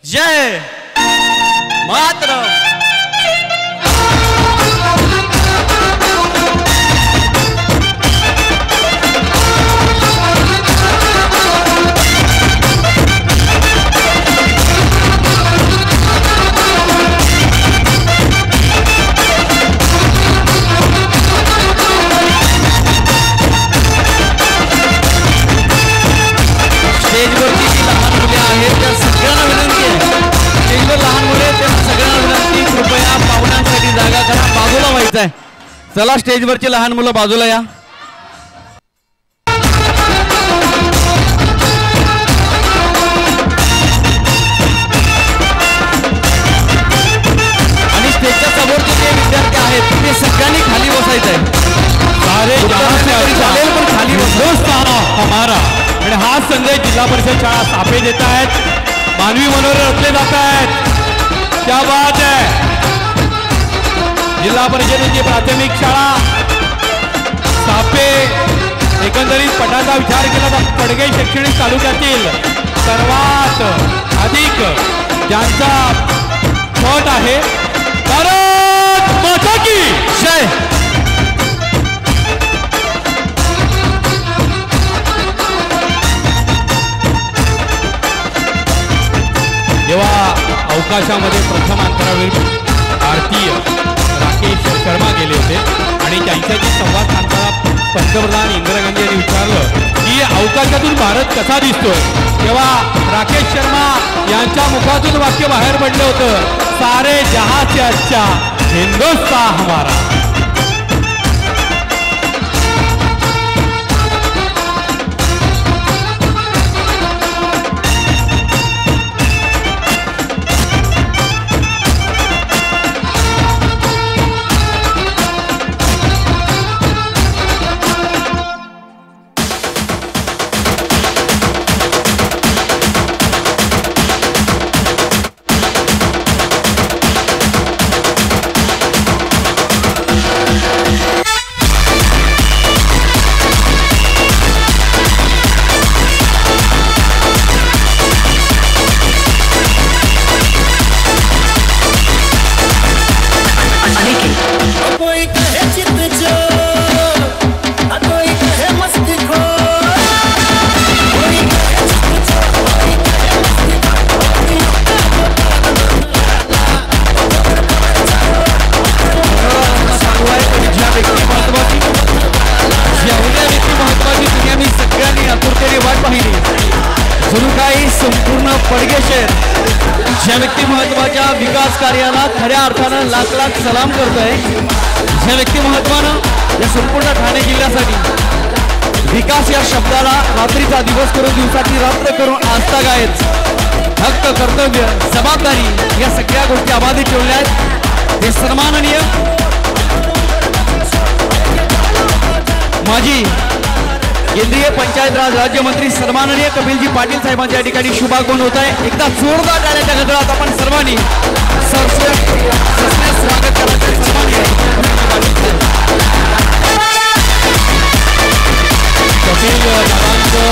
जय मातरम। स्टेजवरती जी लहान मुले आहेत त्या सगळ्यांना विनंती आहे, स्टेजवर लहान मुले त्यांना सगळ्यांना विनंती, कृपया पाहुण्यांसाठी जागा करा, बाजूला व्हायचं आहे। चला स्टेजवरची लहान मुलं बाजूला या। आणि स्टेजच्या समोरचे जे विद्यार्थी आहेत ते सगळ्यांनी खाली बसायचं आहे। सारे चालेल पण खाली बसा हमारा। आणि हा संदेश जिल्हा परिषद शाळा सापे देत आहेत, मानवी मनोरे रचले जात आहेत। क्या बात है। जिल्हा परिषदेची प्राथमिक शाळा सापे एकंदरीत पटाचा विचार केला तर पडगे शैक्षणिक तालुक्यातील सर्वात अधिक ज्यांचा पट आहे। भारत माता की जय। जेव्हा अवकाशामध्ये प्रथम अंतरावरील भारतीय राकेश शर्मा गेले होते आणि त्यांच्याशी संवाद साधताना पंतप्रधान इंदिरा गांधी यांनी विचारलं की अवकाशातून भारत कसा दिसतोय, तेव्हा राकेश शर्मा यांच्या मुखातून वाक्य बाहेर पडलं होतं, सारे जहां से अच्छा हिंदुस्तान हमारा। ज्या व्यक्ती महत्वाच्या विकास कार्याला खऱ्या अर्थानं लाख लाख सलाम करतोय, ज्या व्यक्ती महत्वानं या संपूर्ण ठाणे जिल्ह्यासाठी विकास या शब्दाला रात्रीचा दिवस करून दिवसाची रात्र करून आजतागायत हक्क, कर्तव्य, जबाबदारी या सगळ्या गोष्टी अबाधित ठेवल्या आहेत, ते सन्माननीय माजी केंद्रीय पंचायत राज राज्यमंत्री सन्माननीय कपिलजी पाटील साहेबांच्या ठिकाणी शुभागमन होत आहे। एकदा जोरदार टाळ्यांच्या गजरात आपण सर्वांनी स्वागत करायचं। कपिल दादांचं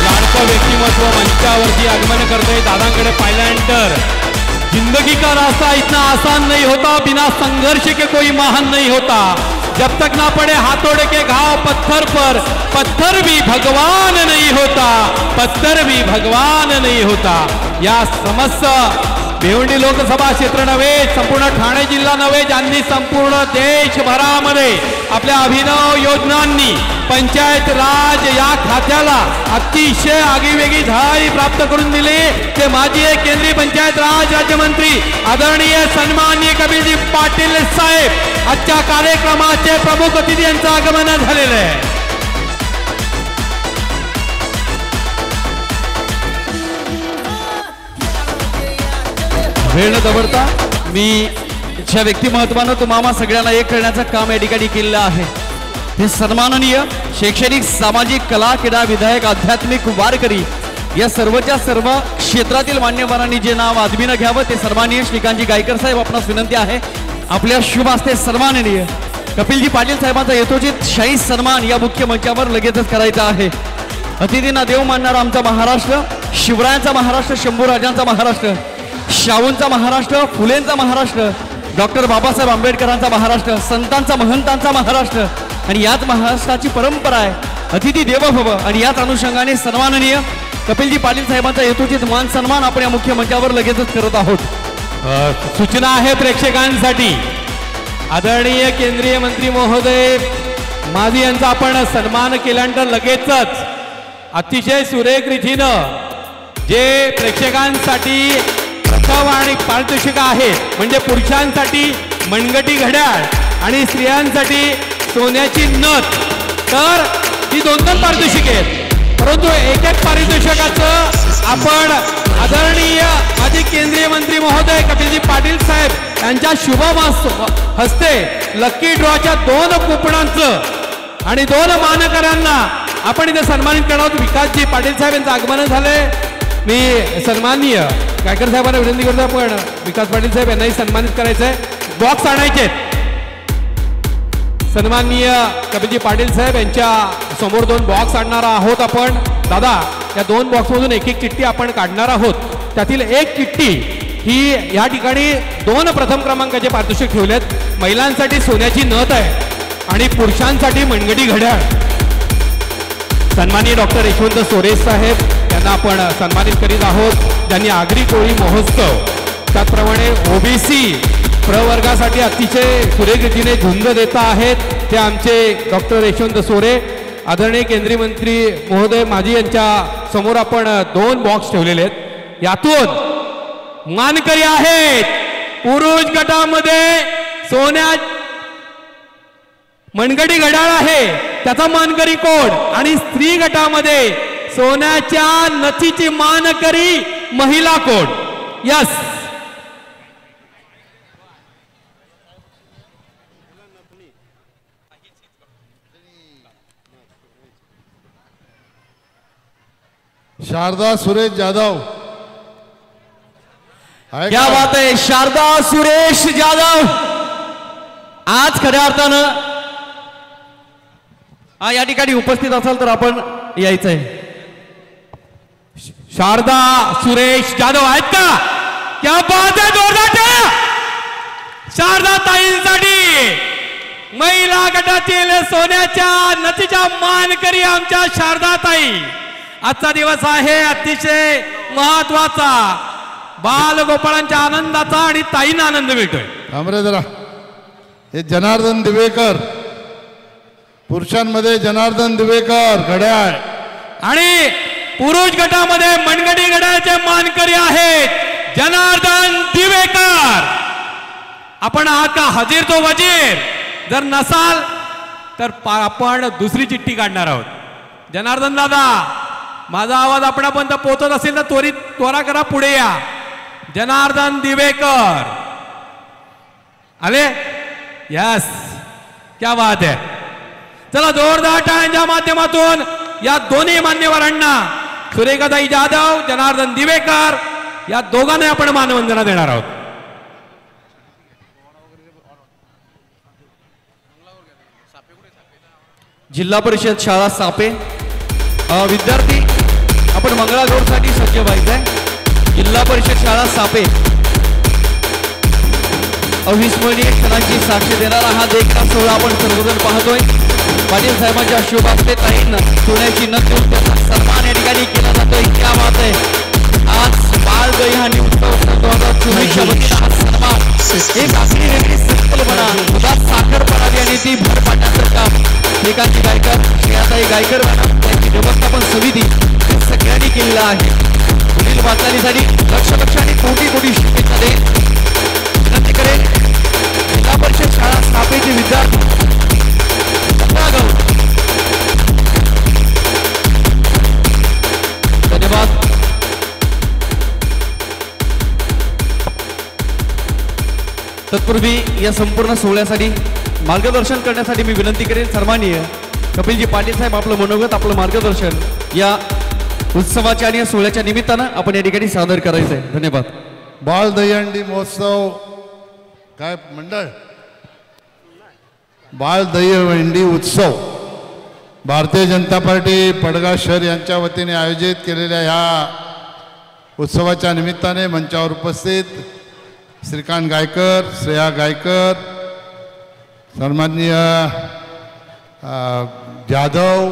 लाडकं व्यक्तिमत्व मंचावरती आगमन करते। दादांकडे पाहिल्यानंतर जिंदगी का रास्ता इतना आसान नहीं होता, बिना संघर्ष के कोई महान नहीं होता, जब तक ना पड़े हाथोड़े के घाव पत्थर पर, पत्थर भी भगवान नहीं होता, पत्थर भी भगवान नहीं होता। या समस्त भिवंडी लोकसभा क्षेत्र नव्हे, संपूर्ण ठाणे जिल्हा नव्हे, ज्यांनी संपूर्ण देशभरामध्ये आपल्या अभिनव योजनांनी पंचायत राज या खात्याला अतिशय आगीवेगळी झळाळी प्राप्त करून दिली, ते माजी केंद्रीय पंचायत राज राज्यमंत्री आदरणीय सन्माननीय कपिलजी पाटील साहेब आजच्या कार्यक्रमाचे प्रमुख अतिथी यांचं आगमन झालेलं आहे। वेळ न दवडता मी ज्या व्यक्तिमत्वानं तुम्हाला सगळ्यांना एक करण्याचं काम या ठिकाणी केलेलं आहे, हे सन्माननीय शैक्षणिक, सामाजिक, कला, क्रीडा, विधायक, आध्यात्मिक, वारकरी या सर्वच्या सर्व क्षेत्रातील मान्यवरांनी जे नाव आदमीनं घ्यावं ते सन्माननीय श्रीकांतजी गायकर साहेब आपणास विनंती आहे, आपल्या शुभ हस्ते सन्माननीय कपिलजी पाटील साहेबांचा यथोचित शाही सन्मान या मुख्य मंचावर लगेचच करायचा आहे। अतिथींना देव मानणारा आमचा महाराष्ट्र, शिवरायांचा महाराष्ट्र, शंभूराजांचा महाराष्ट्र, शाहूंचा महाराष्ट्र, फुलेंचा महाराष्ट्र, डॉक्टर बाबासाहेब आंबेडकरांचा महाराष्ट्र, संतांचा महंतांचा महाराष्ट्र आणि याच महाराष्ट्राची परंपरा आहे अतिथी देवो भव. आणि याच अनुषंगाने सन्माननीय कपिलजी पाटील साहेबांचा यथोचित मान सन्मान आपण या मुख्य मंचावर लगेचच करत आहोत. सूचना आहे प्रेक्षकांसाठी. आदरणीय केंद्रीय मंत्री महोदय माझी यांचा आपण सन्मान केल्यानंतर लगेचच अतिशय सुरेख रीतीनं जे प्रेक्षकांसाठी प्रथम आणि पारितोषिक आहेत म्हणजे पुरुषांसाठी मनगटी घड्याळ आणि स्त्रियांसाठी सोन्याची नथ, तर ही दोन पारितोषिक आहेत. परंतु एक एक पारितोषिकाचं आपण आदरणीय माजी केंद्रीय मंत्री महोदय कपिलजी पाटील साहेब यांच्या शुभ हस्ते लकी ड्रॉच्या 2 कुपनांचं आणि 2 मानकऱ्यांना आपण इथे सन्मानित करणार आहोत. विकासजी पाटील साहेब यांचं आगमन झाले. मी सन्माननीय गायकर साहेबांना विनंती करतो आपण विकास पाटील साहेब यांनाही सन्मानित करायचंय. बॉक्स आणायचे. सन्माननीय कपिलजी पाटील साहेब यांच्या समोर 2 बॉक्स आणणार आहोत आपण. दादा या 2 बॉक्समधून एक चिठ्ठी आपण काढणार आहोत. त्यातील एक चिठ्ठी ही या ठिकाणी 2 प्रथम क्रमांकाचे पारितोषिक ठेवलेत. महिलांसाठी सोन्याची नथ आहे आणि पुरुषांसाठी मनगटी घड्याळ. सन्माननीय डॉक्टर यशवंत सोरे साहेब यांना आपण सन्मानित करीत आहोत ज्यांनी आगरी कोळी महोत्सव त्याचप्रमाणे ओबीसी प्रवर्गासाठी अतिशय सुरेख रीतीने झुंज देता आहेत ते आमचे डॉक्टर यशवंत सोरे. आदरणीय केंद्रीय मंत्री महोदय माजी यांच्या समोर आपण 2 बॉक्स ठेवलेले आहेत. यातून मानकरी आहेत. पुरुष गटामध्ये सोन्या मनगटी घड्याळ आहे त्याचा मानकरी कोण आणि स्त्री गटामध्ये सोन्याच्या नथीची मानकरी महिला कोण. यस शारदा सुरेश जाधव. क्या बात आहे. शारदा सुरेश जाधव आज खऱ्या अर्थानं या ठिकाणी उपस्थित असाल तर आपण यायचंय. शारदा सुरेश जाधव आहेत का? क्या बात आहे. जोरदार शारदा ताईंसाठी महिला गटातील सोन्याच्या नथीच्या मानकरी आमच्या शारदा ताई. आजचा दिवस आहे अतिशय महत्वाचा. बालगोपाळांच्या आनंदाचा आणि ताईंना आनंद मिळतोय. थांबरे जरा. हे जनार्दन दिवेकर पुरुषांमध्ये जनार्दन दिवेकर घड्याळ आणि पुरुष गटामध्ये मनगटी घड्याळचे मानकरी आहेत जनार्दन दिवेकर. आपण आहात का हजीर तो वजीर? जर नसाल तर आपण दुसरी चिठ्ठी काढणार आहोत. जनार्दन दादा माझा आवाज आपणापर्यंत पोहोचत असेल तर त्वरा करा पुढे या. जनार्दन दिवेकर आले. यस क्या बात आहे. चला जोरदार टाळ्यांच्या माध्यमातून या दोन्ही मान्यवरांना सुरेखाताई जाधव जनार्दन दिवेकर या दोघांना आपण मानवंदना देणार आहोत. जिल्हा परिषद शाळा सापे विद्यार्थी आपण मंगळागौरसाठी सज्ज व्हायचंय. जिल्हा परिषद शाळा सापे अविस्मरणीय क्षणांची साक्ष देणारा हा देखील सोहळा आपण सर्वजण पाहतोय. पाटील साहेबांच्या शुभ हस्ते ताईंना सोन्याची नथ देऊन त्यांचा सन्मान या ठिकाणी केला जातोय. क्या बात आहे. आज बाल दहीहंडी उत्सव 2024च्या वतीने हा सन्मान एक आपली वेगळी संकल्पना दुधात साखर पडावी आणि ती भर पाडण्याचं काम एकांची गायकर श्रेयाताई गायकर मॅडम त्यांची व्यवस्थापन समिती सगळ्यांनी केलेलं आहे. पुढील वाटचालीसाठी लक्ष आणि कोटी शुभेच्छा देईल. विनंती करेल जिल्हा परिषद शाळा स्थापेचे विद्यार्थी धन्यवाद. तत्पूर्वी या संपूर्ण सोहळ्यासाठी मार्गदर्शन करण्यासाठी मी विनंती करेन सन्माननीय कपिलजी पाटील साहेब आपलं मनोगत आपलं मार्गदर्शन या उत्सवाच्या आणि या सोहळ्याच्या निमित्तानं आपण या ठिकाणी सादर करायचं आहे. धन्यवाद. बाल दहीहंडी महोत्सव काय मंडळ बाल दहीहंडी उत्सव भारतीय जनता पार्टी पडगा शहर यांच्या वतीने आयोजित केलेल्या ह्या उत्सवाच्या निमित्ताने मंचावर उपस्थित श्रीकांत गायकर, श्रेया गायकर, सन्माननीय जाधव,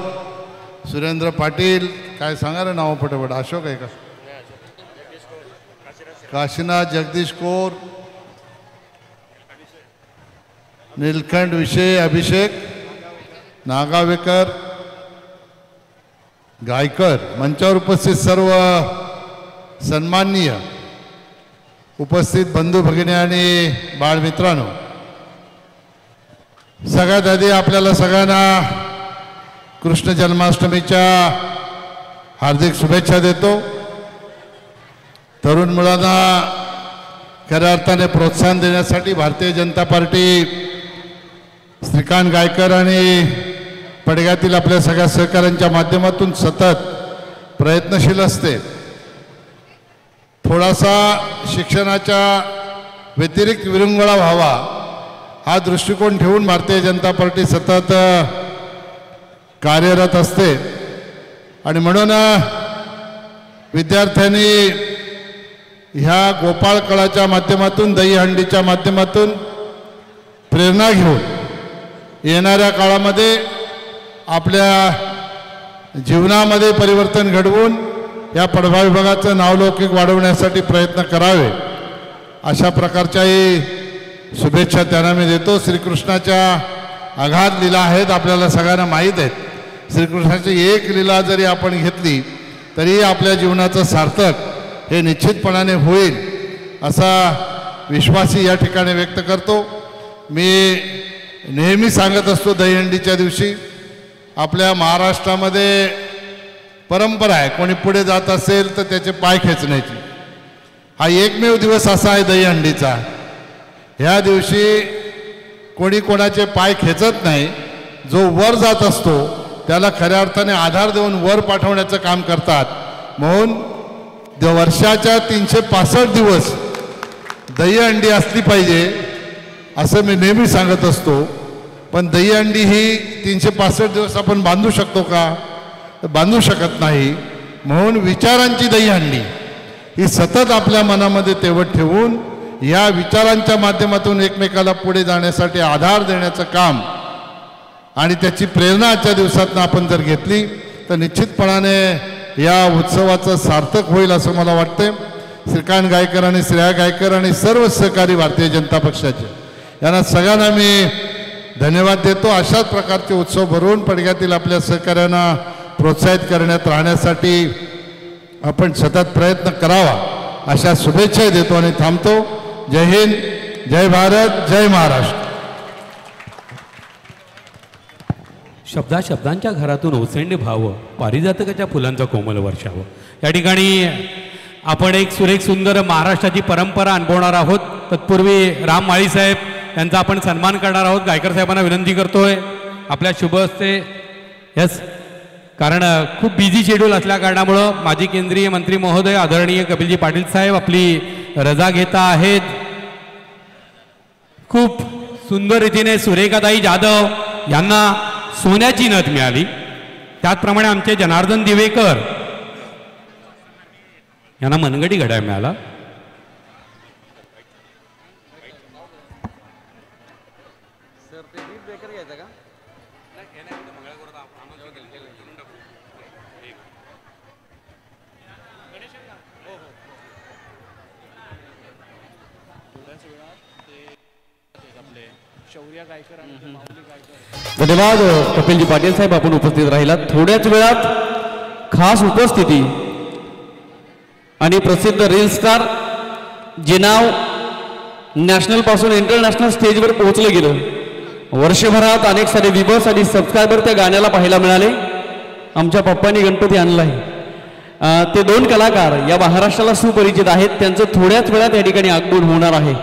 सुरेंद्र पाटील, काय सांगा रे नाव पटापट, अशोक आहे का, काशीनाथ जगदीश कौर, नीलकंठ विषय, अभिषेक नागावेकर, गायकर, मंचावर उपस्थित सर्व सन्माननीय उपस्थित बंधू भगिनी आणि बाळमित्रांनो, सगळ्यात आधी आपल्याला सगळ्यांना कृष्ण जन्माष्टमीच्या हार्दिक शुभेच्छा देतो. तरुण मुलांना खऱ्या अर्थाने प्रोत्साहन देण्यासाठी भारतीय जनता पार्टी श्रीकांत गायकर आणि पडग्यातील आपल्या सगळ्या सहकाऱ्यांच्या माध्यमातून सतत प्रयत्नशील असते. थोडासा शिक्षणाच्या व्यतिरिक्त विरंगुळा व्हावा हा दृष्टिकोन ठेवून भारतीय जनता पार्टी सतत कार्यरत असते आणि म्हणून विद्यार्थ्यांनी ह्या गोपाळ कळाच्या माध्यमातून, दहीहंडीच्या माध्यमातून प्रेरणा घेऊन येणाऱ्या काळामध्ये आपल्या जीवनामध्ये परिवर्तन घडवून या पडघा विभागाचं नावलौकिक वाढवण्यासाठी प्रयत्न करावे अशा प्रकारच्याही शुभेच्छा त्यांना मी देतो. श्रीकृष्णाच्या अगाध लीला आहेत, आपल्याला सगळ्यांना माहीत आहेत. श्रीकृष्णाची एक लीला जरी आपण घेतली तरी आपल्या जीवनाचं सार्थक हे निश्चितपणाने होईल असा विश्वासही या ठिकाणी व्यक्त करतो. मी नेहमी सांगत असतो, दहीहंडीच्या दिवशी आपल्या महाराष्ट्रामध्ये परंपरा आहे, कोणी पुढे जात असेल तर त्याचे पाय खेचण्याची. हा एकमेव दिवस असा आहे दहीहंडीचा, ह्या दिवशी कोणी कोणाचे पाय खेचत नाही. जो वर जात असतो त्याला खऱ्या अर्थाने आधार देऊन वर पाठवण्याचं काम करतात. म्हणून वर्षाच्या 365 दिवस दहीहंडी असली पाहिजे असं मी नेहमी सांगत असतो. पण दहीहंडी ही 365 दिवस आपण बांधू शकतो का? बांधू शकत नाही. म्हणून विचारांची दहीहंडी ही सतत आपल्या मनामध्ये तेवत ठेवून या विचारांच्या माध्यमातून एकमेकाला पुढे जाण्यासाठी आधार देण्याचं काम आणि त्याची प्रेरणा आजच्या दिवसातनं आपण जर घेतली तर निश्चितपणाने या उत्सवाचं सार्थक होईल असं मला वाटते. श्रीकांत गायकर आणि श्रेया गायकर आणि सर्व सहकारी भारतीय जनता पक्षाचे यांना सगळ्यांना मी धन्यवाद देतो. अशाच प्रकारचे उत्सव भरवून पडग्यातील आपल्या सहकाऱ्यांना प्रोत्साहित करण्यात राहण्यासाठी आपण सतत प्रयत्न करावा अशा शुभेच्छा देतो आणि थांबतो. जय हिंद, जय भारत, जय महाराष्ट्र. शब्दांच्या घरातून ओसंडे भावं, पारिजातकाच्या फुलांचा कोमल वर्षावं. या ठिकाणी आपण एक सुरेख सुंदर महाराष्ट्राची परंपरा अनुभवणार आहोत. तत्पूर्वी राम माळी साहेब यांचा आपण सन्मान करणार आहोत. गायकर साहेबांना विनंती करतोय आपल्या शुभ हस्ते. यस, कारण खूप बिझी शेड्यूल असल्या कारणामुळं माजी केंद्रीय मंत्री महोदय आदरणीय कपिलजी पाटील साहेब आपली रजा घेता आहेत. खूप सुंदर रीतीने सुरेखाताई जाधव यांना सोन्याची नथ मिळाली. त्याचप्रमाणे आमचे जनार्दन दिवेकर यांना मनगटी घड्याळ मिळाला. धन्यवाद कपिलजी पाटील साहेब, आपण उपस्थित राहिलात. थोड्याच वेळात खास उपस्थिती आणि प्रसिद्ध रील स्टार जे नाव नॅशनल पासून इंटरनॅशनल स्टेजवर पोहोचलं गेलं. वर्षभरात अनेक सारे व्ह्यूअर्स आणि सबस्क्रायबर त्या गाण्याला पाहायला मिळाले. आमच्या पप्पांनी गणपती आणला आहे. ते दोन कलाकार या महाराष्ट्राला सुपरिचित आहेत. त्यांचं थोड्याच वेळात या ठिकाणी आगमन होणार आहे.